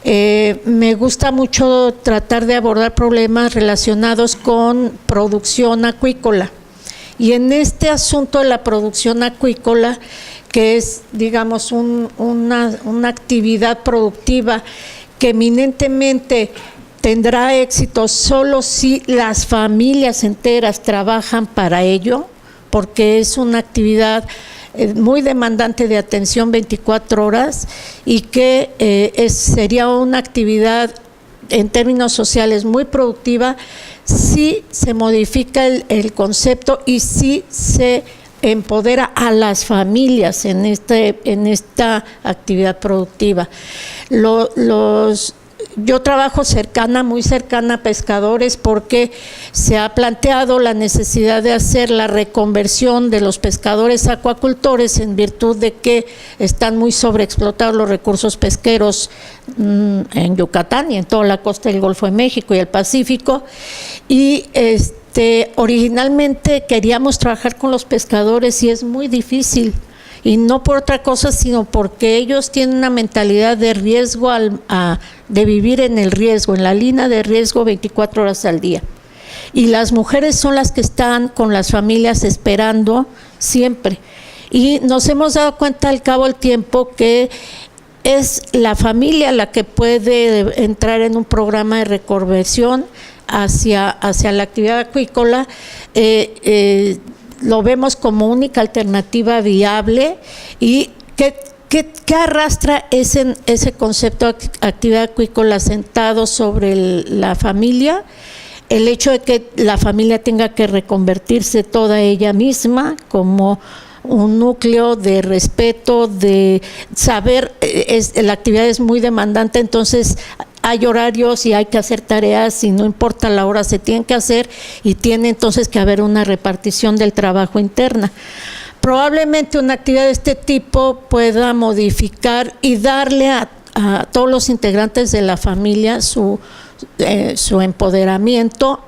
me gusta mucho tratar de abordar problemas relacionados con producción acuícola. Y en este asunto de la producción acuícola, que es, digamos, una actividad productiva que eminentemente tendrá éxito solo si las familias enteras trabajan para ello, porque es una actividad muy demandante de atención 24 horas y que sería una actividad en términos sociales muy productiva si se modifica el concepto y si se empodera a las familias en esta actividad productiva. Yo trabajo muy cercana a pescadores, porque se ha planteado la necesidad de hacer la reconversión de los pescadores a acuacultores en virtud de que están muy sobreexplotados los recursos pesqueros en Yucatán y en toda la costa del Golfo de México y el Pacífico. Y originalmente queríamos trabajar con los pescadores y es muy difícil. Y no por otra cosa, sino porque ellos tienen una mentalidad de riesgo, de vivir en el riesgo, en la línea de riesgo 24 horas al día. Y las mujeres son las que están con las familias esperando siempre. Y nos hemos dado cuenta al cabo del tiempo que es la familia la que puede entrar en un programa de reconversión hacia la actividad acuícola. Lo vemos como única alternativa viable. ¿Y qué arrastra ese concepto de actividad acuícola sentado sobre la familia? El hecho de que la familia tenga que reconvertirse toda ella misma como un núcleo de respeto, de saber, la actividad es muy demandante, entonces hay horarios y hay que hacer tareas y no importa la hora, se tienen que hacer, y tiene entonces que haber una repartición del trabajo interna. Probablemente una actividad de este tipo pueda modificar y darle a todos los integrantes de la familia su empoderamiento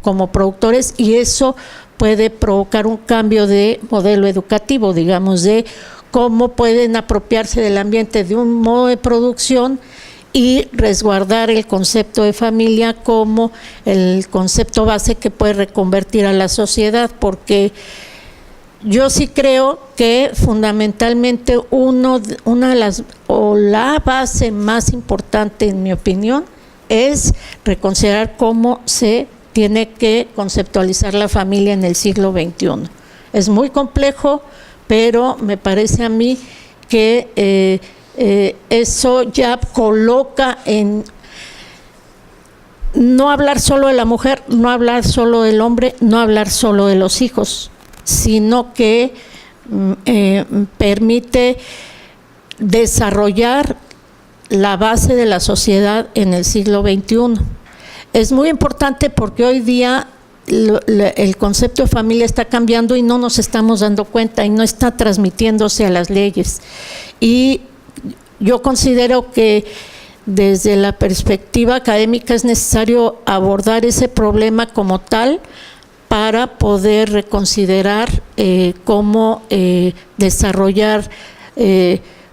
como productores, y eso puede provocar un cambio de modelo educativo, digamos, de cómo pueden apropiarse del ambiente de un modo de producción y resguardar el concepto de familia como el concepto base que puede reconvertir a la sociedad, porque yo sí creo que fundamentalmente una de las, o la base más importante, en mi opinión, es reconsiderar cómo se tiene que conceptualizar la familia en el siglo XXI. Es muy complejo, pero me parece a mí que eso ya coloca en no hablar solo de la mujer, no hablar solo del hombre, no hablar solo de los hijos, sino que permite desarrollar la base de la sociedad en el siglo XXI. Es muy importante porque hoy día el concepto de familia está cambiando y no nos estamos dando cuenta y no está transmitiéndose a las leyes. Y yo considero que desde la perspectiva académica es necesario abordar ese problema como tal para poder reconsiderar cómo desarrollar,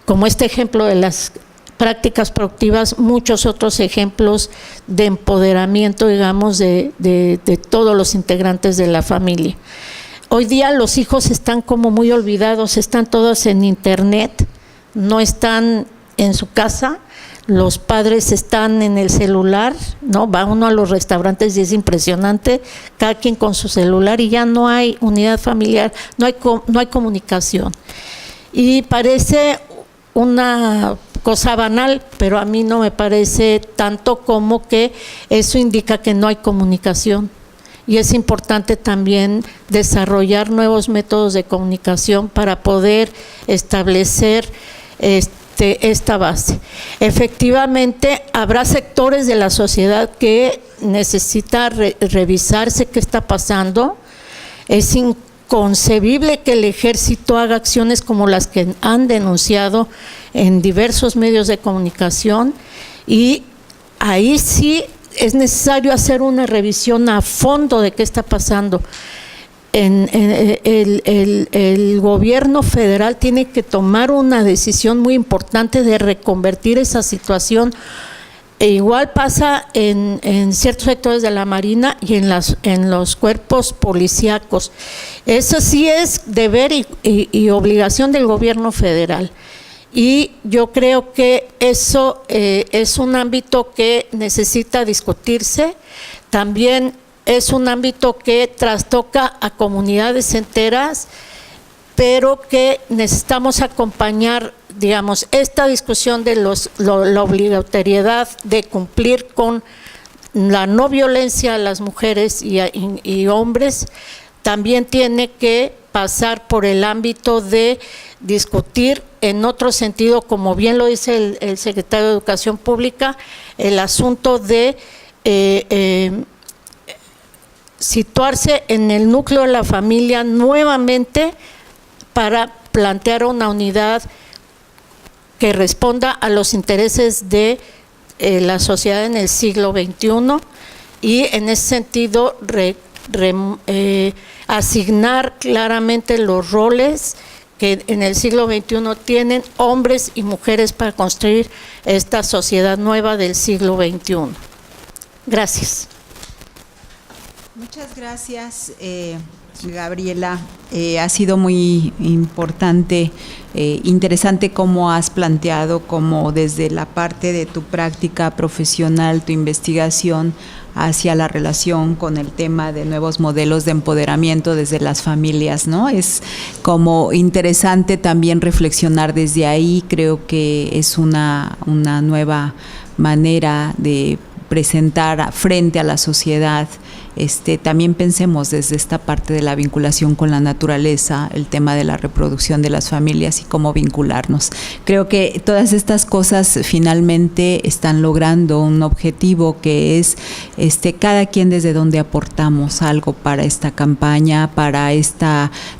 como este ejemplo de las prácticas productivas, muchos otros ejemplos de empoderamiento, digamos, de todos los integrantes de la familia. Hoy día los hijos están como muy olvidados, están todos en internet, no están en su casa. Los padres están en el celular, ¿no? Va uno a los restaurantes y es impresionante, cada quien con su celular y ya no hay unidad familiar, no hay comunicación. Y parece una cosa banal, pero a mí no me parece tanto como que eso indica que no hay comunicación. Y es importante también desarrollar nuevos métodos de comunicación para poder establecer esta base. Efectivamente, habrá sectores de la sociedad que necesita revisarse qué está pasando. Es inconcebible que el ejército haga acciones como las que han denunciado en diversos medios de comunicación, y ahí sí es necesario hacer una revisión a fondo de qué está pasando. El gobierno federal tiene que tomar una decisión muy importante de reconvertir esa situación. E igual pasa en ciertos sectores de la Marina y en los cuerpos policíacos. Eso sí es deber y obligación del gobierno federal. Y yo creo que eso es un ámbito que necesita discutirse. También es un ámbito que trastoca a comunidades enteras, pero que necesitamos acompañar, digamos, esta discusión de la obligatoriedad de cumplir con la no violencia a las mujeres y hombres. También tiene que pasar por el ámbito de discutir en otro sentido, como bien lo dice el secretario de Educación Pública, el asunto de situarse en el núcleo de la familia nuevamente para plantear una unidad que responda a los intereses de la sociedad en el siglo XXI, y en ese sentido asignar claramente los roles que en el siglo XXI tienen hombres y mujeres para construir esta sociedad nueva del siglo XXI. Gracias. Muchas gracias, Gabriela. Ha sido muy importante, interesante cómo has planteado, cómo desde la parte de tu práctica profesional, tu investigación, hacia la relación con el tema de nuevos modelos de empoderamiento desde las familias, ¿no? Es como interesante también reflexionar desde ahí. Creo que es una nueva manera de presentar frente a la sociedad. También pensemos desde esta parte de la vinculación con la naturaleza, el tema de la reproducción de las familias y cómo vincularnos. Creo que todas estas cosas finalmente están logrando un objetivo, que es cada quien desde donde aportamos algo para esta campaña, para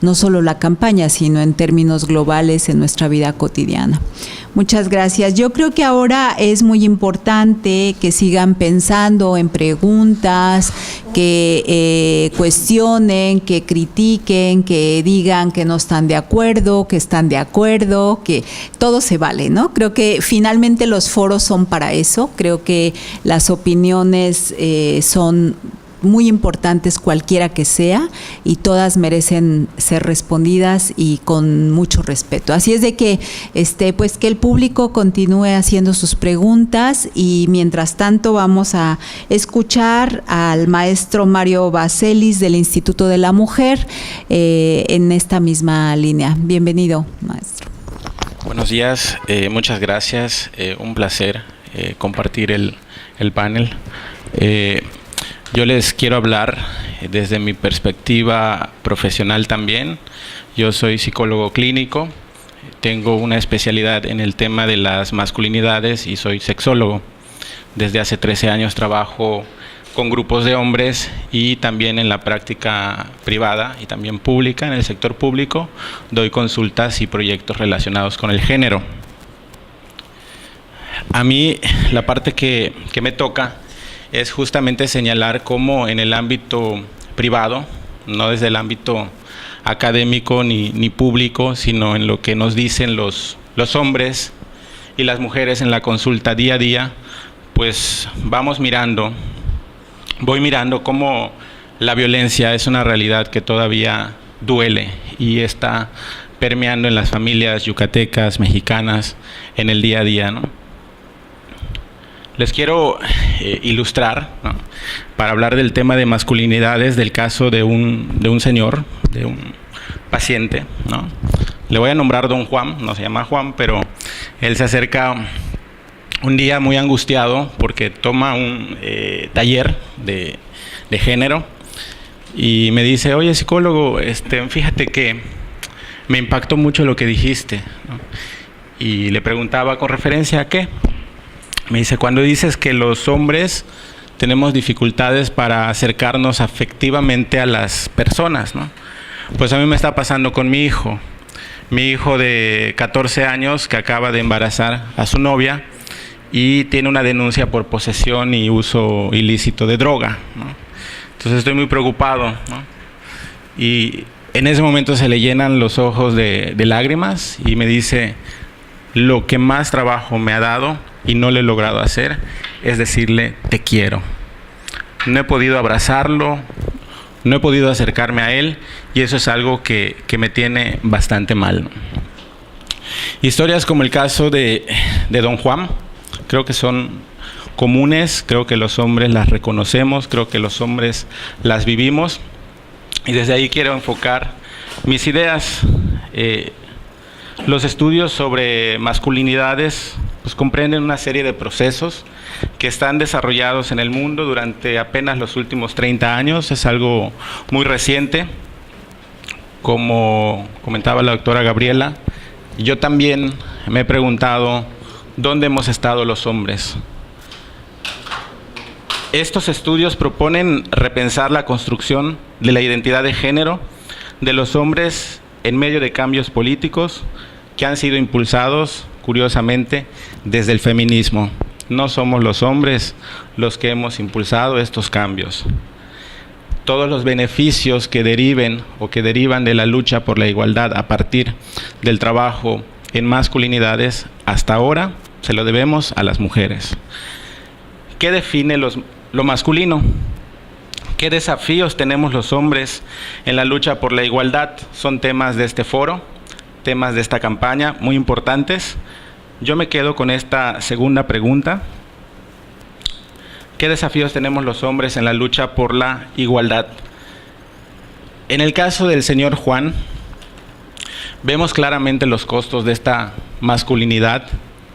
no solo la campaña, sino en términos globales en nuestra vida cotidiana. Muchas gracias. Yo creo que ahora es muy importante que sigan pensando en preguntas, que cuestionen, que critiquen, que digan que no están de acuerdo, que están de acuerdo, que todo se vale, ¿no? Creo que finalmente los foros son para eso. Creo que las opiniones son muy importantes cualquiera que sea, y todas merecen ser respondidas y con mucho respeto. Así es de que pues que el público continúe haciendo sus preguntas, y mientras tanto vamos a escuchar al maestro Mario Baselis del Instituto de la Mujer en esta misma línea. Bienvenido, maestro. Buenos días, muchas gracias, un placer compartir el panel. Yo les quiero hablar desde mi perspectiva profesional también. Yo soy psicólogo clínico, tengo una especialidad en el tema de las masculinidades y soy sexólogo. Desde hace 13 años trabajo con grupos de hombres y también en la práctica privada y también pública, en el sector público, doy consultas y proyectos relacionados con el género. A mí la parte que me toca es justamente señalar cómo en el ámbito privado, no desde el ámbito académico ni público, sino en lo que nos dicen los hombres y las mujeres en la consulta día a día, pues voy mirando cómo la violencia es una realidad que todavía duele y está permeando en las familias yucatecas, mexicanas, en el día a día, ¿no? Les quiero ilustrar, ¿no?, para hablar del tema de masculinidades, del caso de un señor, de un paciente, ¿no? Le voy a nombrar don Juan, no se llama Juan, pero él se acerca un día muy angustiado porque toma un taller de género y me dice: oye, psicólogo, fíjate que me impactó mucho lo que dijiste, ¿no? Y le preguntaba: ¿con referencia a qué? Me dice: cuando dices que los hombres tenemos dificultades para acercarnos afectivamente a las personas, ¿no? Pues a mí me está pasando con mi hijo de 14 años que acaba de embarazar a su novia y tiene una denuncia por posesión y uso ilícito de droga, ¿no? Entonces estoy muy preocupado, ¿no? Y en ese momento se le llenan los ojos de lágrimas y me dice: lo que más trabajo me ha dado y no lo he logrado hacer es decirle te quiero. No he podido abrazarlo, no he podido acercarme a él, y eso es algo que me tiene bastante mal, ¿no? Historias como el caso de don Juan creo que son comunes, creo que los hombres las reconocemos, creo que los hombres las vivimos, y desde ahí quiero enfocar mis ideas. Los estudios sobre masculinidades pues comprenden una serie de procesos que están desarrollados en el mundo durante apenas los últimos 30 años. Es algo muy reciente. Como comentaba la doctora Gabriela, yo también me he preguntado dónde hemos estado los hombres. Estos estudios proponen repensar la construcción de la identidad de género de los hombres en medio de cambios políticos que han sido impulsados, curiosamente, desde el feminismo. No somos los hombres los que hemos impulsado estos cambios. Todos los beneficios que deriven o que derivan de la lucha por la igualdad a partir del trabajo en masculinidades, hasta ahora se lo debemos a las mujeres. ¿Qué define lo masculino? ¿Qué desafíos tenemos los hombres en la lucha por la igualdad? Son temas de este foro, temas de esta campaña muy importantes. Yo me quedo con esta segunda pregunta. ¿Qué desafíos tenemos los hombres en la lucha por la igualdad? En el caso del señor Juan, vemos claramente los costos de esta masculinidad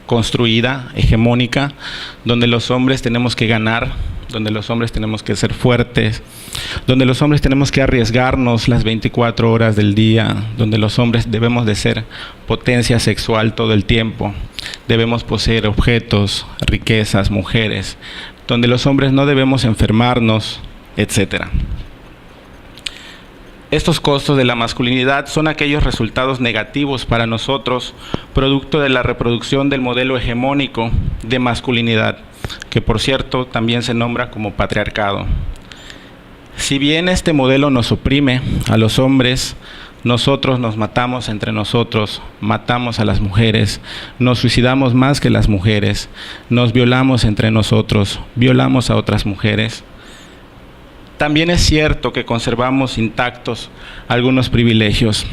construida, hegemónica, donde los hombres tenemos que ganar, donde los hombres tenemos que ser fuertes, donde los hombres tenemos que arriesgarnos las 24 horas del día, donde los hombres debemos de ser potencia sexual todo el tiempo, debemos poseer objetos, riquezas, mujeres, donde los hombres no debemos enfermarnos, etc. Estos costos de la masculinidad son aquellos resultados negativos para nosotros, producto de la reproducción del modelo hegemónico de masculinidad, que por cierto también se nombra como patriarcado. Si bien este modelo nos oprime a los hombres, nosotros nos matamos entre nosotros, matamos a las mujeres, nos suicidamos más que las mujeres, nos violamos entre nosotros, violamos a otras mujeres. también es cierto que conservamos intactos algunos privilegios.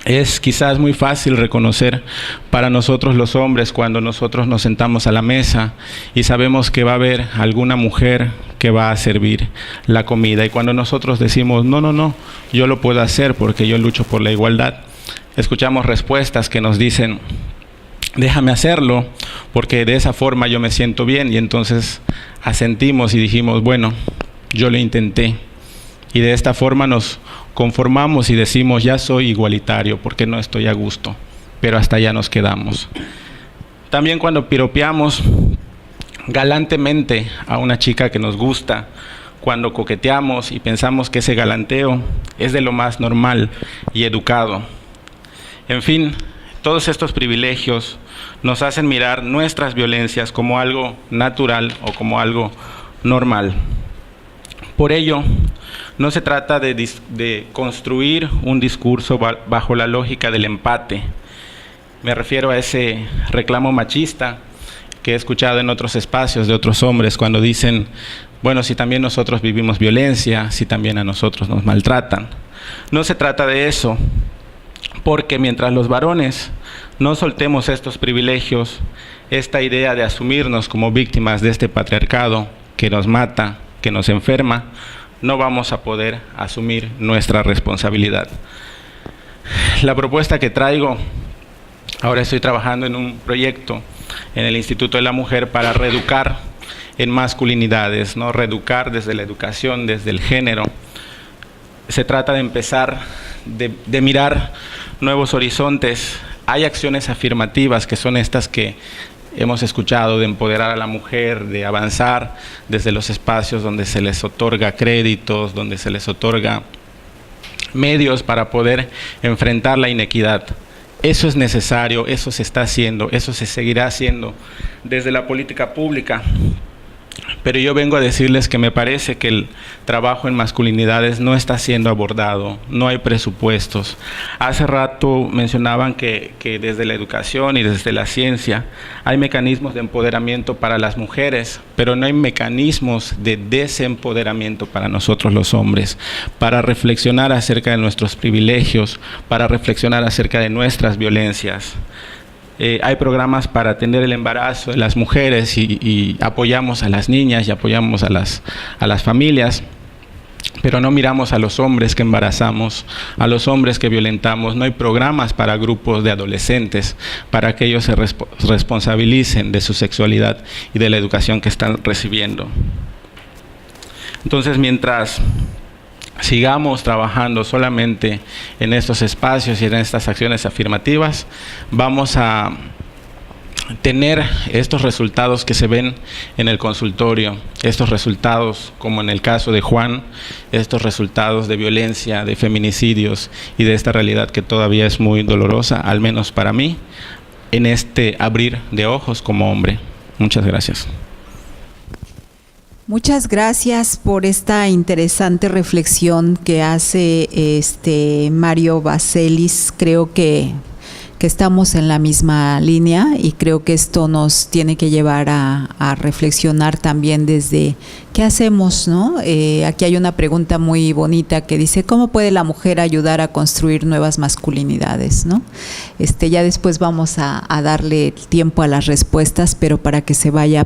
Es quizás muy fácil reconocer para nosotros los hombres cuando nosotros nos sentamos a la mesa y sabemos que va a haber alguna mujer que va a servir la comida, y cuando nosotros decimos no, yo lo puedo hacer porque yo lucho por la igualdad, escuchamos respuestas que nos dicen: déjame hacerlo porque de esa forma yo me siento bien, y entonces asentimos y dijimos, bueno, yo lo intenté, y de esta forma nos conformamos y decimos, ya soy igualitario porque no estoy a gusto, pero hasta allá nos quedamos. También cuando piropeamos galantemente a una chica que nos gusta, cuando coqueteamos y pensamos que ese galanteo es de lo más normal y educado. En fin, todos estos privilegios nos hacen mirar nuestras violencias como algo natural o como algo normal. Por ello, no se trata de construir un discurso bajo la lógica del empate. Me refiero a ese reclamo machista que he escuchado en otros espacios de otros hombres cuando dicen, bueno, si también nosotros vivimos violencia, si también a nosotros nos maltratan. No se trata de eso, porque mientras los varones no soltemos estos privilegios, esta idea de asumirnos como víctimas de este patriarcado que nos mata, que nos enferma, no vamos a poder asumir nuestra responsabilidad. La propuesta que traigo, ahora estoy trabajando en un proyecto en el Instituto de la Mujer para reeducar en masculinidades, ¿no? Reeducar desde la educación, desde el género. Se trata de empezar, de mirar nuevos horizontes. Hay acciones afirmativas que son estas que hemos escuchado, de empoderar a la mujer, de avanzar desde los espacios donde se les otorga créditos, donde se les otorga medios para poder enfrentar la inequidad. Eso es necesario, eso se está haciendo, eso se seguirá haciendo desde la política pública. Pero yo vengo a decirles que me parece que el trabajo en masculinidades no está siendo abordado, no hay presupuestos. Hace rato mencionaban que desde la educación y desde la ciencia hay mecanismos de empoderamiento para las mujeres, pero no hay mecanismos de desempoderamiento para nosotros los hombres, para reflexionar acerca de nuestros privilegios, para reflexionar acerca de nuestras violencias. Hay programas para atender el embarazo de las mujeres y apoyamos a las niñas y apoyamos a las familias, pero no miramos a los hombres que embarazamos, a los hombres que violentamos. No hay programas para grupos de adolescentes para que ellos se responsabilicen de su sexualidad y de la educación que están recibiendo. Entonces, mientras sigamos trabajando solamente en estos espacios y en estas acciones afirmativas, vamos a tener estos resultados que se ven en el consultorio, estos resultados como en el caso de Juan, estos resultados de violencia, de feminicidios y de esta realidad que todavía es muy dolorosa, al menos para mí, en este abrir de ojos como hombre. Muchas gracias. Muchas gracias por esta interesante reflexión que hace Mario Vaselis. Creo que estamos en la misma línea y creo que esto nos tiene que llevar a reflexionar también desde qué hacemos, ¿no? Aquí hay una pregunta muy bonita que dice, ¿cómo puede la mujer ayudar a construir nuevas masculinidades, ¿no? Ya después vamos a darle tiempo a las respuestas, pero para que se vaya